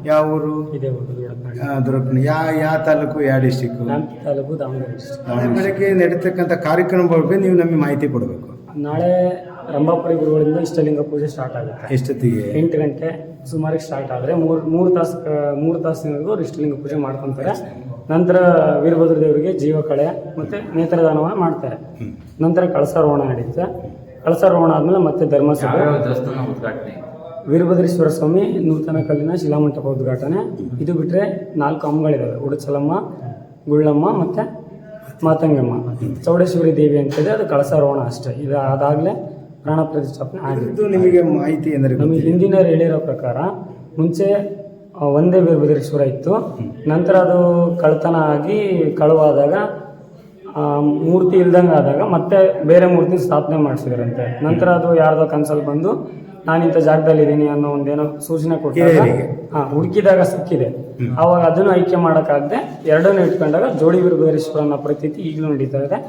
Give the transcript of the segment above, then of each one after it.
ಯಾವ ಊರು? ಇದೆ ದೊರಕನ. ಯಾವ ತಾಲೂಕು, ಯಾವ ಡಿಸ್ಟಿಕ್ಕು? ತಾಲೂಕು ದಾವಣಗೆರೆ ಡಿಸ್ಟಿಕ್. ನಾಳೆ ಬೆಳಗ್ಗೆ ನಡೀತಕ್ಕಂಥ ಕಾರ್ಯಕ್ರಮದ ಬಗ್ಗೆ ನೀವು ನಮಗೆ ಮಾಹಿತಿ ಕೊಡಬೇಕು. ನಾಳೆ ರಂಭಾಪುರಿ ಗುರುಗಳಿಂದ ಇಷ್ಟಲಿಂಗ ಪೂಜೆ ಸ್ಟಾರ್ಟ್ ಆಗುತ್ತೆ. ಎಷ್ಟೊತ್ತಿಗೆ? 8 ಗಂಟೆ ಸುಮಾರಿಗೆ ಸ್ಟಾರ್ಟ್ ಆದರೆ ಮೂರು ತಾಸಿನವರೆಗೂ ಇಷ್ಟಲಿಂಗ ಪೂಜೆ ಮಾಡ್ಕೊತಾರೆ. ನಂತರ ವೀರಭದ್ರ ದೇವರಿಗೆ ಜೀವಕಳೆ ಮತ್ತು ನೇತ್ರದಾನವ ಮಾಡ್ತಾರೆ. ನಂತರ ಕಳಸಾರೋಹಣ ನಡೆಯುತ್ತೆ. ಕಳಸಾರೋಹಣ ಆದಮೇಲೆ ಮತ್ತೆ ಧರ್ಮಸಭೆ, ಉದ್ಘಾಟನೆ, ವೀರಭದ್ರೇಶ್ವರ ಸ್ವಾಮಿ ನೂತನ ಕಲ್ಲಿನ ಶಿಲಾಮಂಟಪ ಉದ್ಘಾಟನೆ. ಇದು ಬಿಟ್ಟರೆ 4 ಅಂಬಗಳಿದ್ದಾವೆ: ಉಡಚಲಮ್ಮ, ಗುಳ್ಳಮ್ಮ ಮತ್ತು ಮಾತಂಗಮ್ಮ. ಚೌಡೇಶ್ವರಿ ದೇವಿ ಅಂತೇಳಿ ಅದು ಕಳಸಾರೋಹಣ ಅಷ್ಟೇ. ಇದು ಅದಾಗಲೇ ಪ್ರಾಣ ಪ್ರತಿಷ್ಠಾಪನೆ ಆಗಿತ್ತು. ನಿಮಗೆ ಮಾಹಿತಿ ಎಂದರೆ ನಮಗೆ ಹಿಂದಿನವ್ರು ಹೇಳಿರೋ ಪ್ರಕಾರ ಮುಂಚೆ ಒಂದೇ ವೀರಭದ್ರೇಶ್ವರ ಇತ್ತು. ನಂತರ ಅದು ಕಳ್ತನ ಆಗಿ ಕಳುವಾದಾಗ ಮೂರ್ತಿ ಇಲ್ದಂಗೆ ಆದಾಗ ಮತ್ತೆ ಬೇರೆ ಮೂರ್ತಿ ಸ್ಥಾಪನೆ ಮಾಡಿಸಿದ್ರಂತೆ. ನಂತರ ಅದು ಯಾರ್ದೋ ಕನ್ಸಲ್ಲಿ ಬಂದು ನಾನಿಂಥ ಜಾಗದಲ್ಲಿ ಇದ್ದೀನಿ ಅನ್ನೋ ಒಂದೇನೋ ಸೂಚನೆ ಕೊಟ್ಟಾಗ ಹುಡುಕಿದಾಗ ಸಿಕ್ಕಿದೆ. ಆವಾಗ ಅದನ್ನು ಆಯ್ಕೆ ಮಾಡೋಕ್ಕಾಗದೆ ಎರಡನ್ನೂ ಇಟ್ಕೊಂಡಾಗ ಜೋಡಿ ವೀರಭದ್ರೇಶ್ವರ ಅನ್ನೋ ಪ್ರತೀತಿ ಈಗಲೂ ನಡೀತಾ ಇದೆ.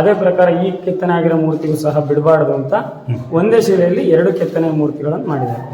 ಅದೇ ಪ್ರಕಾರ ಈ ಕೆತ್ತನೆ ಆಗಿರೋ ಮೂರ್ತಿಗೂ ಸಹ ಬಿಡಬಾರ್ದು ಅಂತ ಒಂದೇ ಶಿಲೆಯಲ್ಲಿ 2 ಕೆತ್ತನೆ ಮೂರ್ತಿಗಳನ್ನು ಮಾಡಿದ್ದಾರೆ.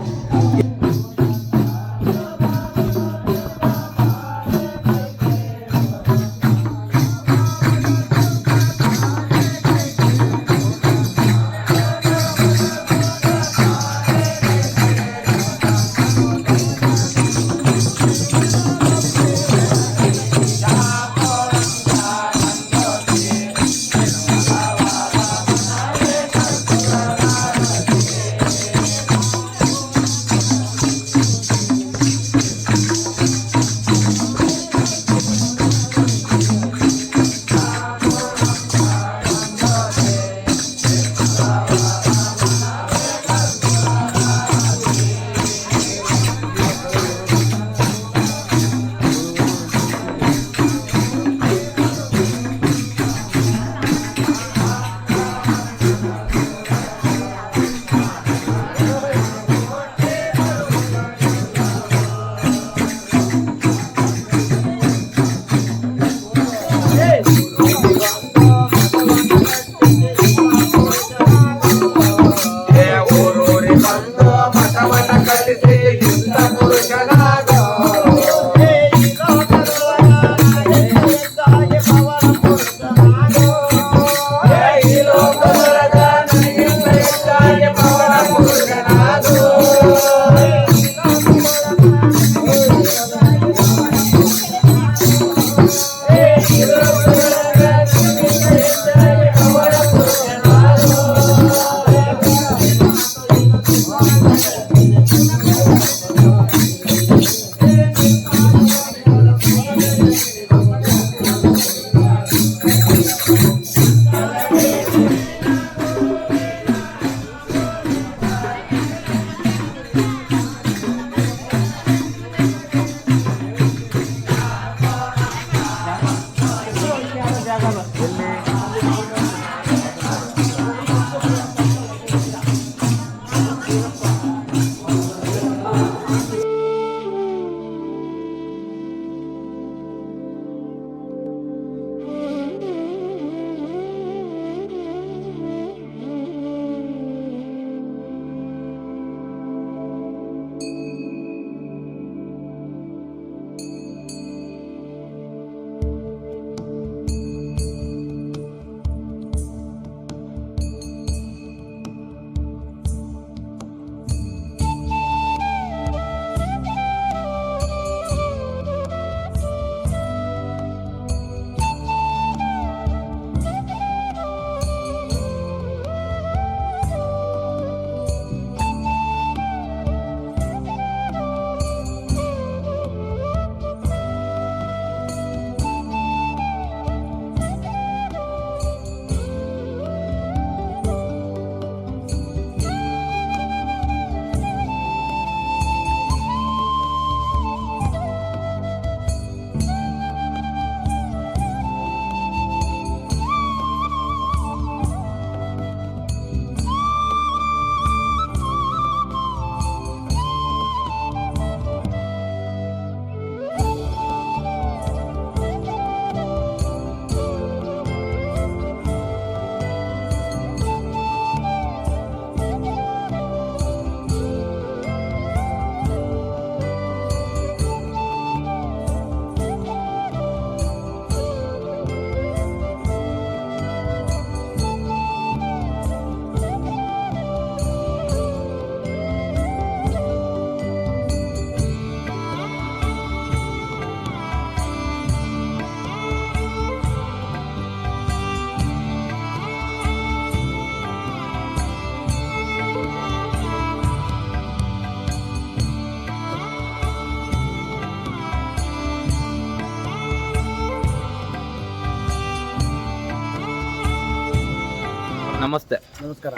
ನಮಸ್ತೆ. ನಮಸ್ಕಾರ.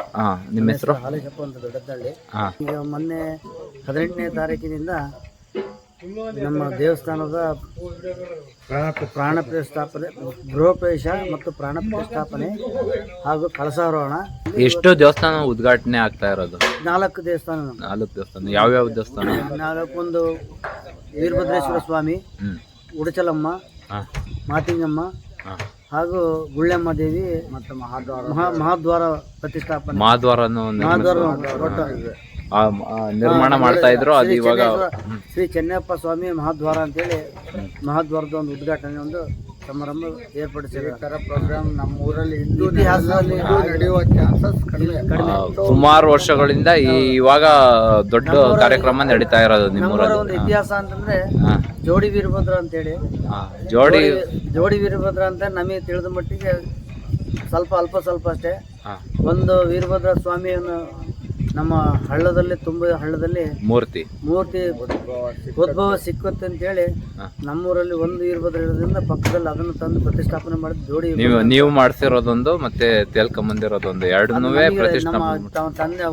ನಿಮ್ಮ ಹೆಸರು? ಹಾಲೇಶಪ್ಪ ಅಂತ ದೊಡ್ಡದಳ್ಳಿ. ಹಾಂ. ಈಗ ಮೊನ್ನೆ 18ನೇ ತಾರೀಕಿನಿಂದ ನಮ್ಮ ದೇವಸ್ಥಾನದ ಪ್ರಾಣ ಪ್ರತಿಷ್ಠಾಪನೆ, ಗೃಹ ಪ್ರವೇಶ ಮತ್ತು ಪ್ರಾಣ ಪ್ರತಿಷ್ಠಾಪನೆ ಹಾಗೂ ಕಳಸಾರೋಹಣ. ಎಷ್ಟು ದೇವಸ್ಥಾನ ಉದ್ಘಾಟನೆ ಆಗ್ತಾ ಇರೋದು? 4 ದೇವಸ್ಥಾನ. 4 ದೇವಸ್ಥಾನ. ಯಾವ್ಯಾವ ದೇವಸ್ಥಾನ? 4. ಒಂದು ವೀರಭದ್ರೇಶ್ವರ ಸ್ವಾಮಿ, ಉಡಚಲಮ್ಮ, ಮಾತಿಂಗಮ್ಮ ಹಾಗೂ ಗುಳ್ಳೆಮ್ಮ ದೇವಿ ಮತ್ತು ಮಹಾದ್ವಾರ ಪ್ರತಿಷ್ಠಾಪನೆ. ಮಹಾದ್ವಾರನು ನಿರ್ಮಾಣ ಮಾಡ್ತಾ ಇದ್ರು. ಅದು ಇವಾಗ ಶ್ರೀ ಚೆನ್ನಪ್ಪ ಸ್ವಾಮಿ ಮಹಾದ್ವಾರ ಅಂತೇಳಿ ಮಹಾದ್ವಾರದ ಒಂದು ಉದ್ಘಾಟನೆ ಒಂದು ಸಮಾರಂಭ ಏರ್ಪಡಿಸಿದ ಪ್ರೋಗ್ರಾಮ್ ನಮ್ಮ ಊರಲ್ಲಿ ಇತಿಹಾಸದಲ್ಲಿ ನಡೆಯುವ ಚಾನ್ಸಸ್ ಕಡಿಮೆ. ಸುಮಾರು ವರ್ಷಗಳಿಂದ ಇವಾಗ ದೊಡ್ಡ ಕಾರ್ಯಕ್ರಮ ನಡೀತಾ ಇರೋದು ನಿಮ್ಮೂರಲ್ಲಿ. ಒಂದು ಇತಿಹಾಸ ಅಂತಂದ್ರೆ ಜೋಡಿ ವೀರಭದ್ರ ಅಂತೇಳಿ. ಜೋಡಿ ವೀರಭದ್ರ ಅಂತ ನಮಗೆ ತಿಳಿದ ಮಟ್ಟಿಗೆ ಅಲ್ಪ ಸ್ವಲ್ಪ ಅಷ್ಟೇ. ಒಂದು ವೀರಭದ್ರ ಸ್ವಾಮಿಯನ್ನು ನಮ್ಮ ಹಳ್ಳದಲ್ಲಿ ಮೂರ್ತಿ ಉದ್ಭವ ಸಿಕ್ಕುತ್ತೆ ಅಂತೇಳಿ ನಮ್ಮೂರಲ್ಲಿ ಒಂದು ವೀರಭದ್ರ ಇರೋದ್ರಿಂದ ಪಕ್ಕದಲ್ಲಿ ಅದನ್ನು ತಂದು ಪ್ರತಿಷ್ಠಾಪನೆ ಮಾಡಿದ ಜೋಡಿ. ನೀವು ಮಾಡ್ಸಿರೋದೊಂದು ಮತ್ತೆ ತೇಲ್ಕೊಂಬಂದಿರೋದೊಂದು ಎರಡನ್ನೂ ನಮ್ಮ ತಂದೆ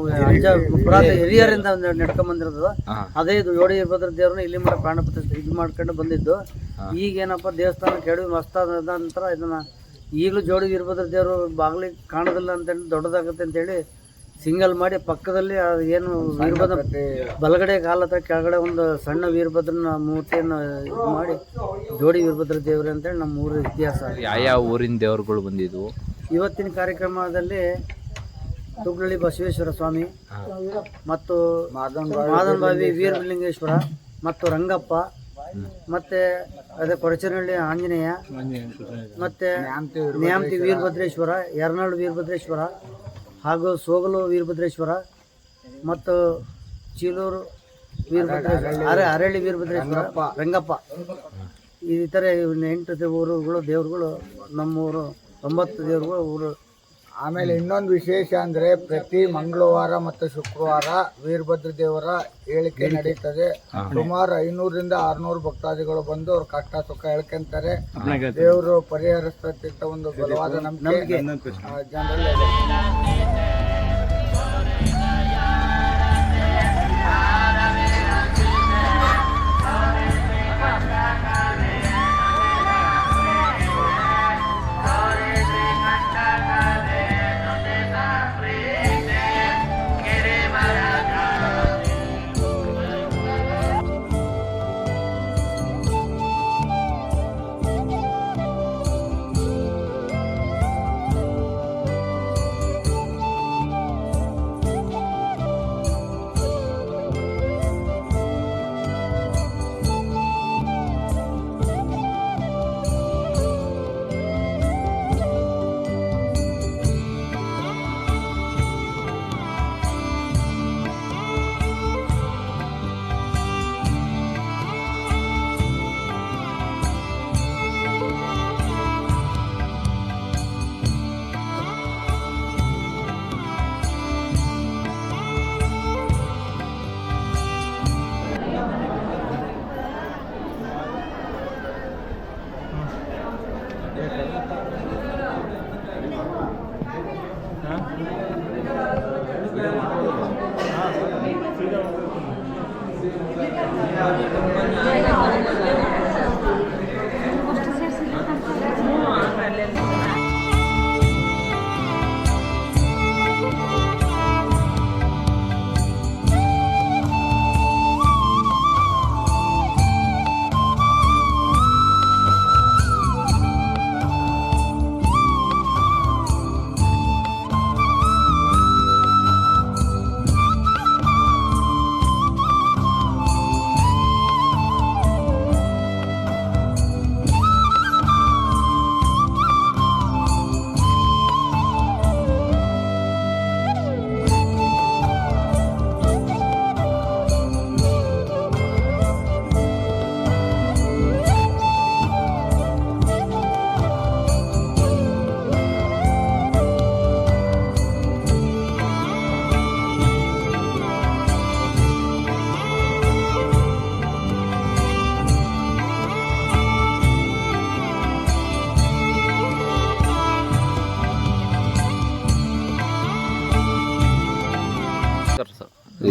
ಪುರಾತ ಹಿರಿಯರಿಂದ ನಡ್ಕೊಂಬಂದಿರೋದು. ಅದೇ ಇದು ಜೋಡಿ ವೀರಭದ್ರ ದೇವ್ರನ್ನ ಇಲ್ಲಿ ಮಾಡಿ ಪ್ರಾಣ ಪ್ರತಿಷ್ಠೆ ಇದು ಮಾಡ್ಕೊಂಡು ಬಂದಿದ್ದು. ಈಗೇನಪ್ಪ ದೇವಸ್ಥಾನ ಕೆಡವಿ ಮಸ್ತಾದ ನಂತರ ಇದನ್ನ ಈಗಲೂ ಜೋಡಿ ವೀರಭದ್ರ ದೇವರು ಬಾಗಿಲಿಗೆ ಕಾಣೋದಿಲ್ಲ ಅಂತೇಳಿ ದೊಡ್ಡದಾಗುತ್ತೆ ಅಂತೇಳಿ ಸಿಂಗಲ್ ಮಾಡಿ ಪಕ್ಕದಲ್ಲಿ ಏನು ವೀರಭದ್ರ ಬಲಗಡೆ ಕಾಲತ್ರ ಕೆಳಗಡೆ ಒಂದು ಸಣ್ಣ ವೀರಭದ್ರನ ಮೂರ್ತಿಯನ್ನು ಇದು ಮಾಡಿ ಜೋಡಿ ವೀರಭದ್ರ ದೇವರು ಅಂತೇಳಿ ನಮ್ಮ ಊರ ಇತಿಹಾಸ. ಯಾವ ಊರಿನ ದೇವರುಗಳು ಬಂದಿದ್ವು ಇವತ್ತಿನ ಕಾರ್ಯಕ್ರಮದಲ್ಲಿ? ತುಗ್ಲಳ್ಳಿ ಬಸವೇಶ್ವರ ಸ್ವಾಮಿ ಮತ್ತು ಮಾದನಬಾವಿ ವೀರಲಿಂಗೇಶ್ವರ ಮತ್ತು ರಂಗಪ್ಪ, ಮತ್ತೆ ಅದೇ ಕೊಡಚನಹಳ್ಳಿ ಆಂಜನೇಯ, ಮತ್ತೆ ನ್ಯಾಮತಿ ವೀರಭದ್ರೇಶ್ವರ, ಯರನಾಳು ವೀರಭದ್ರೇಶ್ವರ ಹಾಗೂ ಸೋಗಲು ವೀರಭದ್ರೇಶ್ವರ ಮತ್ತು ಚೀಲೂರು ವೀರಭದ್ರೇಶ್ವರ, ಅರಳಿ ವೀರಭದ್ರೇಶ್ವರ, ರಂಗಪ್ಪ. ಈ ಥರ 8 ಊರುಗಳು ದೇವರುಗಳು ನಮ್ಮೂರು 9 ದೇವರುಗಳು ಊರು. ಆಮೇಲೆ ಇನ್ನೊಂದು ವಿಶೇಷ ಅಂದರೆ ಪ್ರತಿ ಮಂಗಳವಾರ ಮತ್ತು ಶುಕ್ರವಾರ ವೀರಭದ್ರ ದೇವರ ಹೇಳಿಕೆ ನಡೀತದೆ. ಸುಮಾರು 500ರಿಂದ 600 ಭಕ್ತಾದಿಗಳು ಬಂದು ಅವ್ರ ಕಷ್ಟ ಸುಖ ಹೇಳ್ಕೊಂತಾರೆ. ದೇವರು ಪರಿಹರಿಸ್ತಂತ ಒಂದು ಬಲವಾದ ನಂಬಿಕೆ ಜನರಲ್ಲಿ.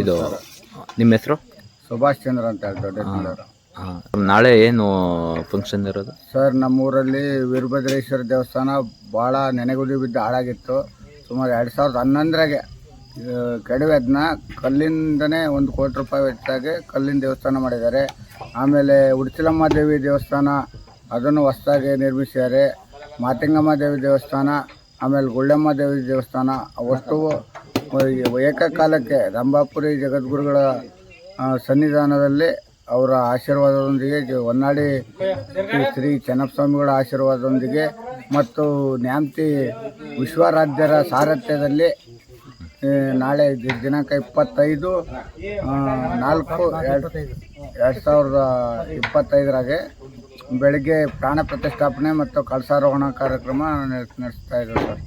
ಇದು ನಿಮ್ಮ ಹೆಸರು? ಸುಭಾಷ್ ಚಂದ್ರ ಅಂತ ಹೇಳಿ ದೊಡ್ಡ. ನಾಳೆ ಏನು ಫಂಕ್ಷನ್ ಇರೋದು ಸರ್? ನಮ್ಮೂರಲ್ಲಿ ವೀರಭದ್ರೇಶ್ವರ ದೇವಸ್ಥಾನ ಭಾಳ ನೆನೆಗುದಿ ಬಿದ್ದು ಹಾಳಾಗಿತ್ತು. ಸುಮಾರು 2011ರಾಗೆ ಕೆಡವಿ ಅದನ್ನ ಕಲ್ಲಿಂದನೇ 1 ಕೋಟಿ ರೂಪಾಯಿ ವೆಚ್ಚಾಗಿ ಕಲ್ಲಿನ ದೇವಸ್ಥಾನ ಮಾಡಿದ್ದಾರೆ. ಆಮೇಲೆ ಉಡ್ಚಿಲಮ್ಮ ದೇವಿ ದೇವಸ್ಥಾನ ಅದನ್ನು ಹೊಸದಾಗಿ ನಿರ್ಮಿಸಿದ್ದಾರೆ. ಮಾತಿಂಗಮ್ಮ ದೇವಿ ದೇವಸ್ಥಾನ, ಆಮೇಲೆ ಗುಳ್ಳೆಮ್ಮ ದೇವಿ ದೇವಸ್ಥಾನ ಅವಷ್ಟು ಏಕಕಾಲಕ್ಕೆ ರಂಭಾಪುರಿ ಜಗದ್ಗುರುಗಳ ಸನ್ನಿಧಾನದಲ್ಲಿ ಅವರ ಆಶೀರ್ವಾದದೊಂದಿಗೆ ಹೊನ್ನಾಳಿ ಶ್ರೀ ಚೆನ್ನಪ್ಪಸ್ವಾಮಿಗಳ ಆಶೀರ್ವಾದದೊಂದಿಗೆ ಮತ್ತು ನ್ಯಾಮತಿ ವಿಶ್ವರಾಧ್ಯರ ಸಾರಥ್ಯದಲ್ಲಿ ನಾಳೆ ದಿನಾಂಕ 25/4/2025 ಬೆಳಗ್ಗೆ ಪ್ರಾಣ ಪ್ರತಿಷ್ಠಾಪನೆ ಮತ್ತು ಕಳಸಾರೋಹಣ ಕಾರ್ಯಕ್ರಮ ನಡೆಸ್ತಾ ಇದ್ದಾರೆ ಸರ್.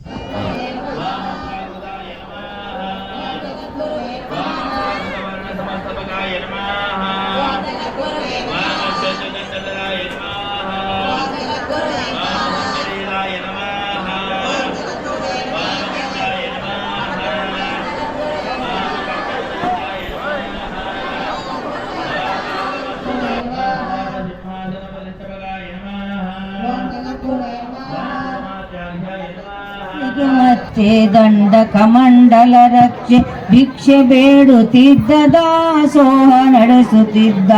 ಮತ್ತೆ ದಂಡ ಕಮಂಡಲ ರಕ್ಷೆ ಭಿಕ್ಷೆ ಬೇಡುತ್ತಿದ್ದ ದಾಸೋಹ ನಡೆಸುತ್ತಿದ್ದ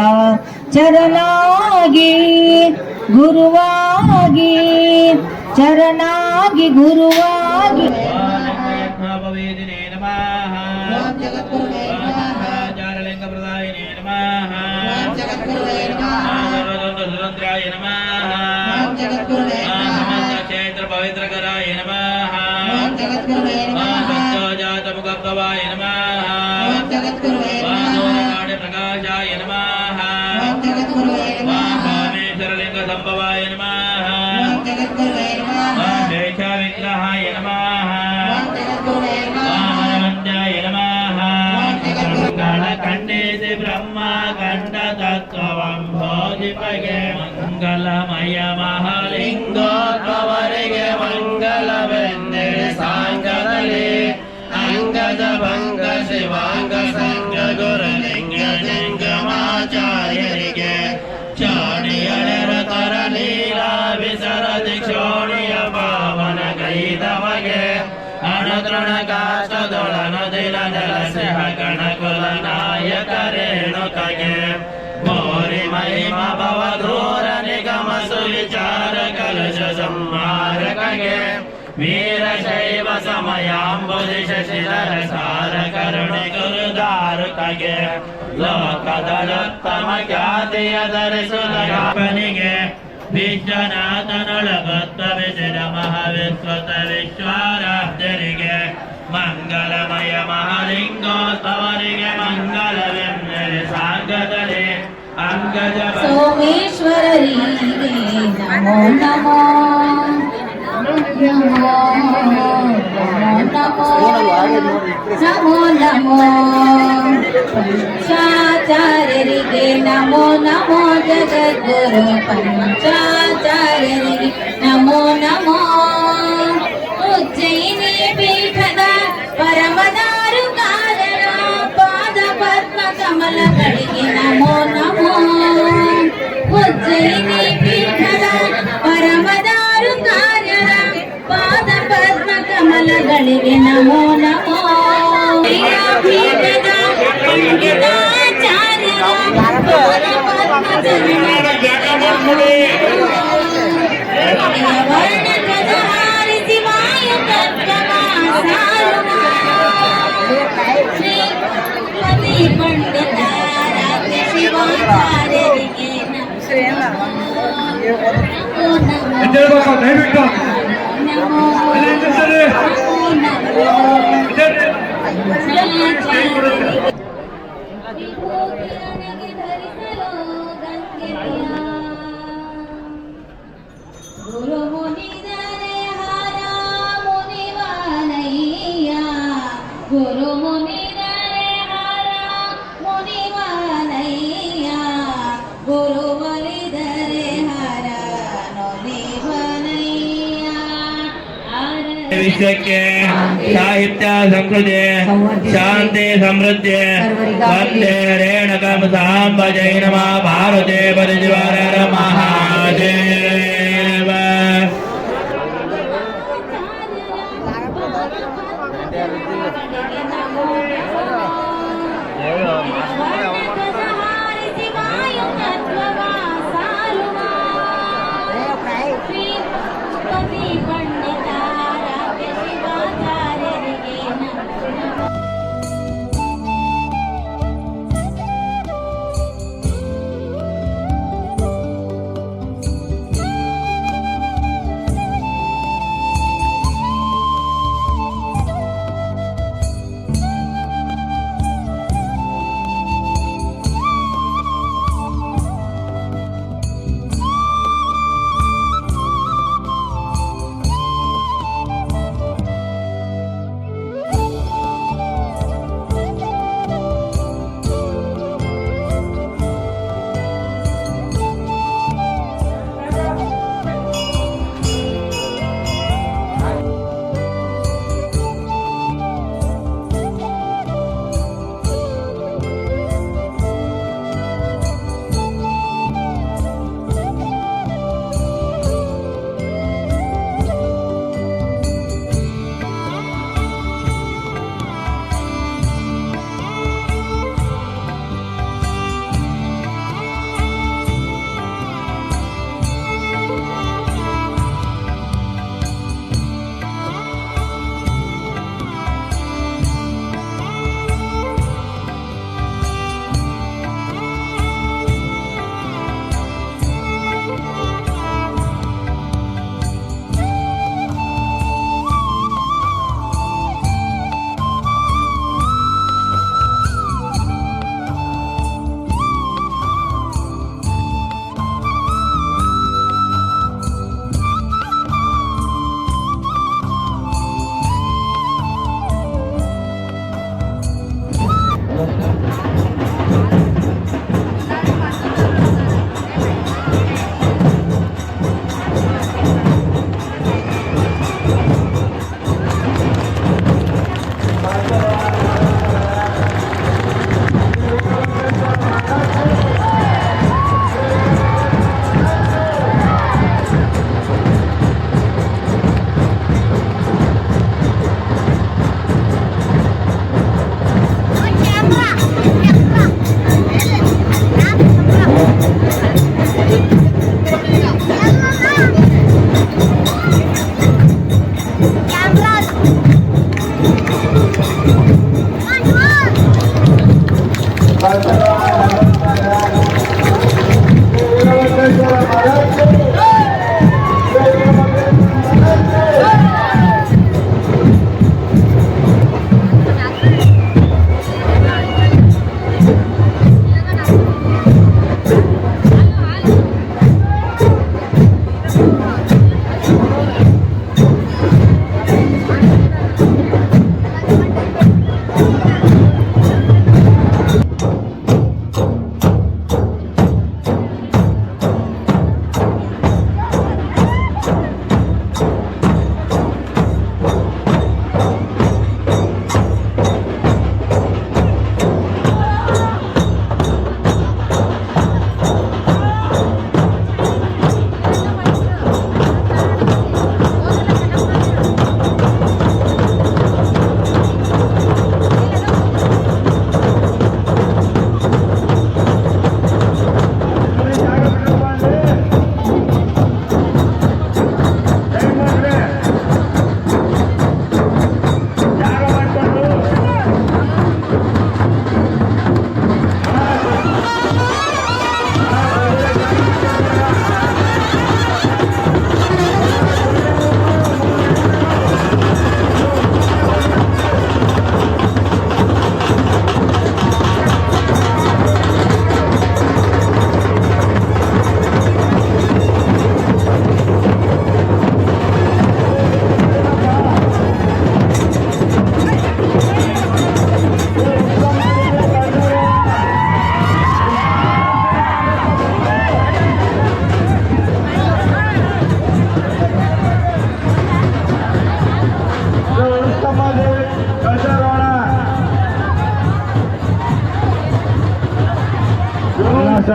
ಚರಣಾಗಿ ಗುರುವಾಗಿ ಚರಣಾಗಿ ಗುರುವಾಗಿ ಪವಿತ್ರಕರಾಯ ನಮಃ ಜಾತ ಮುಖಭವಾಯ ನಮಃ ವಾಸೋರಕಾಡ ಪ್ರಕಾಶಾಯ ನಮಃ ವಾಮೇಶ್ವರಲಿಂಗ ಸಂಭವಾಯ ನಮಃ ಶೇಷ ವಿಗ್ರಹಾಯ ನಮಃ ವಾಮನವಂದ್ಯಾಯ ನಮಃ ಕಂಡೇತಿ ಬ್ರಹ್ಮ ಕಂಡ ತತ್ವಂ ಬೋಧಿಪಗೆ ಮಂಗಲಮಯ ಮಹಾಲಿಂಗೋದ್ಭವರಿಗೆ ಮಂಗಲವೆಂದರೆ ಸಾಂಗದಲ್ಲಿ ಅಂಗದ ಭಂಗ ಶಿವಾಂಗ ಸಂಗ ಗುರುಲಿಂಗ ಜಂಗಮಾಚಾರ್ಯರಿಗೆ ಚಾಣಿಯಳರ ತರ ಲೀಲಾ ವಿಸರದಿ ಕ್ಷೋಣಿಯ ಪಾವನ ಗೈದವಗೆ ಅಣತೃಣ ಕಾಷ್ಟದೊಳನು ದಿನ ನೆಲಸಿಹ ಗಣಕುಲ ನಾಯಕರೇಣುಕಗೆ ಮೋರಿ ಮಹಿಮ ಭವಧೂರ ನಿಗಮ ಸುವಿಚಾರ ಕಲಶ ಸಂಹಾರಕಗೆ ವೀರಶೈವ ಸಮಯಾಂಬುಧಿ ಶಶಿಧರ ಸಾರ ಕರುಣೆ ಗುರುದಾರುಕಗೆ ಲೋಕದಲೋತ್ತಮ ಖ್ಯಾತಿಯ ಧರಿಸುಲಗನಿಗೆ ವಿಶ್ವನಾಥನೊಳಗೊತ್ತ ವಿಜಯ ಮಹಾವಿಶ್ವತ ವಿಶ್ವಾರಾಧ್ಯರಿಗೆ ಮಂಗಲಮಯ ಮಹಾಲಿಂಗೋತ್ಸವರಿಗೆ ಮಂಗಲವೆಂದರೆ ಸಾಗದಲ್ಲಿ ಅಂಗಜ ಸೋಮೇಶ್ವರರಿಗೆ ನಮೋ ನಮೋ ನಮೋ ನಮೋ ನಮೋ ಪಂಚಾಚಾರ್ಯರಿಗೆ ನಮೋ ನಮೋ ಜಗದ್ಗುರು ಪಂಚಾಚಾರ್ಯರಿಗೆ ನಮೋ ನಮೋ ಉಜ್ಜಯಿನಿ ಪೀಠದ ಪರಮದಾರು ಕಾರಣ ಪಾದ ಪದ್ಮ ಕಮಲಗಳಿಗೆ ನಮೋ ನಮೋ ಉಜ್ಜಯಿನಿ ಪೀಠದ ಪರಮದಾರು ಕಾರ್ಯರ ಪಾದ ಪದ್ಮ ಕಮಲಗಳಿಗೆ ನಮೋ ನಮೋ ಪೀಠದ ಪಂಡಿತಾಚಾರ್ಯರ ಪಾದ ಪದ್ಮ ಚರಣಗಳಿಗೆ ನಮೋ ವರ್ಣಧ್ವಜ ಹಾರಿಸಿ ವಾಯು ತತ್ವವ ಶ್ರೀಪತಿ ಪಂಡಿತ ರಾಜ್ಯ ಶಿವಾಚಾರ್ಯರಿಗೆ ಗುರು ಮುನಿದರೆ ಹರ ಮುನಿವನಯ್ಯ ಗುರು ಮುನಿದರೆ ಹರ ಮುನಿವನಯ್ಯ ಗುರು ಒಲಿದರೆ ಹರ ನೊಲಿವನಯ್ಯ ವಿಶ್ವಕ್ಕೆ ಸಾಹಿತ್ಯ ಸಂಸ್ಕೃತಿ ಶಾಂತಿ ಸಮೃದ್ಧಿ ವಂದೇ ರೇಣುಕಂ ಸಾಂಬ ಜೈ ನಮಃ ಭಾರತೆ ಪರಿವಾರ ಮಹಾದೇವ.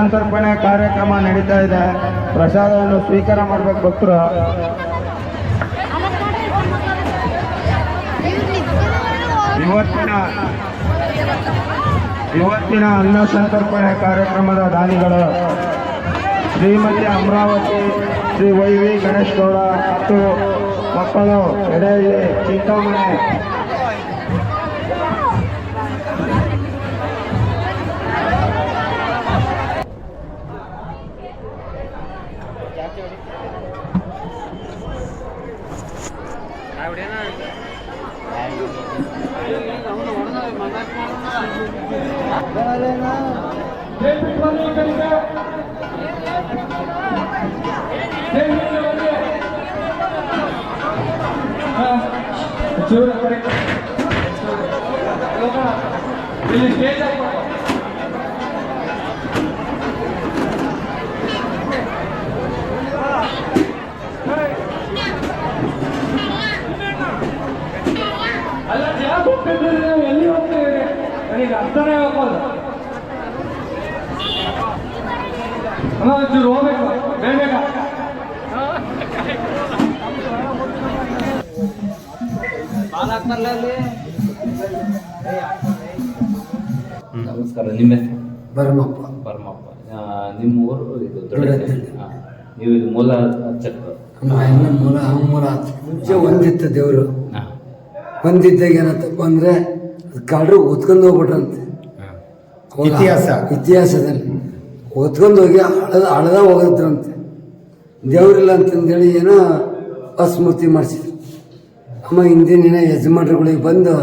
ಸಂತರ್ಪಣೆ ಕಾರ್ಯಕ್ರಮ ನಡೀತಾ ಇದೆ. ಪ್ರಸಾದವನ್ನು ಸ್ವೀಕಾರ ಮಾಡಬೇಕು ಭಕ್ತರು. ಇವತ್ತಿನ ಅನ್ನ ಸಂತರ್ಪಣೆ ಕಾರ್ಯಕ್ರಮದ ದಾನಿಗಳು ಶ್ರೀಮತಿ ಅಮರಾವತಿ, ಶ್ರೀ ವೈ.ವಿ. ಗಣೇಶ್ ಗೌಡ ಮತ್ತು ಮಕ್ಕಳು ಎಡೆಹಳ್ಳಿ ಚಿಂತಾಮಣಿ. ಎಲ್ಲಿ ಹೋಗ್ತೇವೆ ನನಗೆ ಅರ್ಥನೇ ಹೋಗೋದು. ಒಂಚೂರು ಹೋಗ್ಬೇಕು ಬೇಗ. ನಮಸ್ಕಾರ. ನಿಮ್ಮ ಹೆಸರು? ಬರಮಪ್ಪ. ಪರಮಪ್ಪ. ನಿಮ್ಮ ಊರು ಇದು ದೊಡ್ಡಹಳ್ಳಿ. ನೀವು ಇದು ಮೂಲ ಅರ್ಚಕರು? ಮೂಲ ಮುಂಚೆ ಒಂದಿತ್ತು ದೇವರು. ಒಂದಿದ್ದಾಗ ಏನತ್ತಪ್ಪ ಅಂದ್ರೆ ಕಾಡ್ರು ಹೊತ್ಕೊಂಡು ಹೋಗ್ಬಿಟ್ರಂತೆ. ಇತಿಹಾಸದಲ್ಲಿ ಹೊತ್ಕೊಂಡು ಹೋಗಿ ಹಳದ ಹೋಗಿದ್ರಂತೆ. ದೇವ್ರಿಲ್ಲ ಅಂತಂದೇಳಿ ಏನೋ ಅಸ್ಮೃತಿ ಮಾಡಿಸಿದ್ರು. ಅಮ್ಮ ಹಿಂದಿನ ಯಜಮಾನ್ರುಗಳಿಗೆ ಬಂದು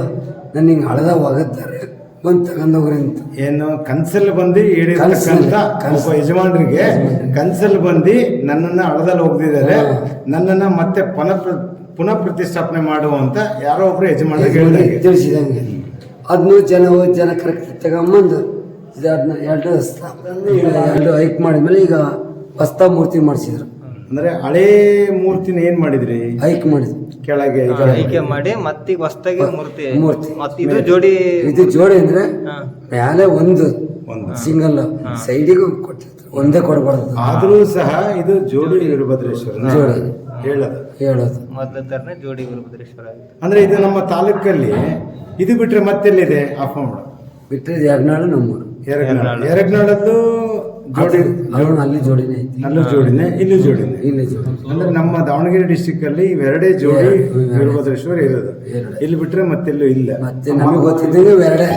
ನನ್ನ ಹಿಂಗೆ ಹಳದ ಹೋಗಿದ್ದಾರೆ, ಬಂದು ತಗೊಂಡೋಗ್ರಿ ಅಂತ. ಏನು ಕನ್ಸಲ್ಲಿ ಬಂದು ಒಬ್ಬ ಯಜಮಾನ್ರಿಗೆ ಕನ್ಸಲ್ಲಿ ಬಂದು ನನ್ನನ್ನು ಹಳದಲ್ಲಿ ಹೋಗ್ದಿದ್ದಾರೆ, ನನ್ನನ್ನು ಮತ್ತೆ ಪುನಃ ಪ್ರತಿಷ್ಠಾಪನೆ ಮಾಡುವಂತ ಯಾರೋ ಒಬ್ರು ಯಜಮಾನ್ರಿಗೆ ತಿಳಿಸಿದಂಗೆ ಅದನ್ನು ಜನ ಕರೆಕ್ಟ್ ತಗೊಂಬಂದು ಅದನ್ನ ಎರಡು ಹೈಕ್ ಮಾಡಿದ್ಮೇಲೆ ಈಗ ಹೊಸ ಮೂರ್ತಿ ಮಾಡಿಸಿದ್ರು. ಅಂದ್ರೆ ಹಳೇ ಮೂರ್ತಿನ ಏನ್ ಮಾಡಿದ್ರಿ? ಹೈಕ್ ಮಾಡಿದ್ರು ಕೆಳಗೆ ಆಯ್ಕೆ ಮಾಡಿ ಮತ್ತೀಗ ಹೊಸದಾಗಿ ಮೂರ್ತಿ ಇದು ಜೋಡಿ ಅಂದ್ರೆ ಮೇಲೆ ಒಂದು ಸಿಂಗಲ್ ಸೈಡಿಗೂ ಕೊಟ್ಟಿದ್ರು, ಒಂದೇ ಕೊಡಬಾರ್ದು. ಆದ್ರೂ ಸಹ ಇದು ಜೋಡಿ ವೀರಭದ್ರೇಶ್ವರ ಜೋಡಿ ಹೇಳೋದು ಮೊದಲ ತರನೇ ಜೋಡಿ ವೀರಭದ್ರೇಶ್ವರ. ಅಂದ್ರೆ ಇದು ನಮ್ಮ ತಾಲೂಕಲ್ಲಿ ಇದು ಬಿಟ್ರೆ ಮತ್ತೆಲ್ಲಿದೆ? ಬಿಟ್ಟರೆ ಎರಡ್ನಾಳು ನಮ್ಮೂರು. ಎರಡ್ನಾಳದ್ದು ಜೋಡಿ ಅಲ್ಲಿ ಜೋಡಿನೇ ಐತಿ. ಅಲ್ಲೂ ಜೋಡಿನೇ, ಇಲ್ಲೂ ಜೋಡಿನೇ. ಅಂದ್ರೆ ನಮ್ಮ ದಾವಣಗೆರೆ ಡಿಸ್ಟಿಕ್ ಅಲ್ಲಿ ಇವೆರಡೇ ಜೋಡಿ ವೀರಭದ್ರೇಶ್ವರ ಇರೋದು. ಇಲ್ಲಿ ಬಿಟ್ರೆ ಮತ್ತೆಲ್ಲೂ ಇಲ್ಲ. ಮತ್ತೆ ನಮಗೆ ಗೊತ್ತಿದ್ದಂಗೆ ಎರಡೇ.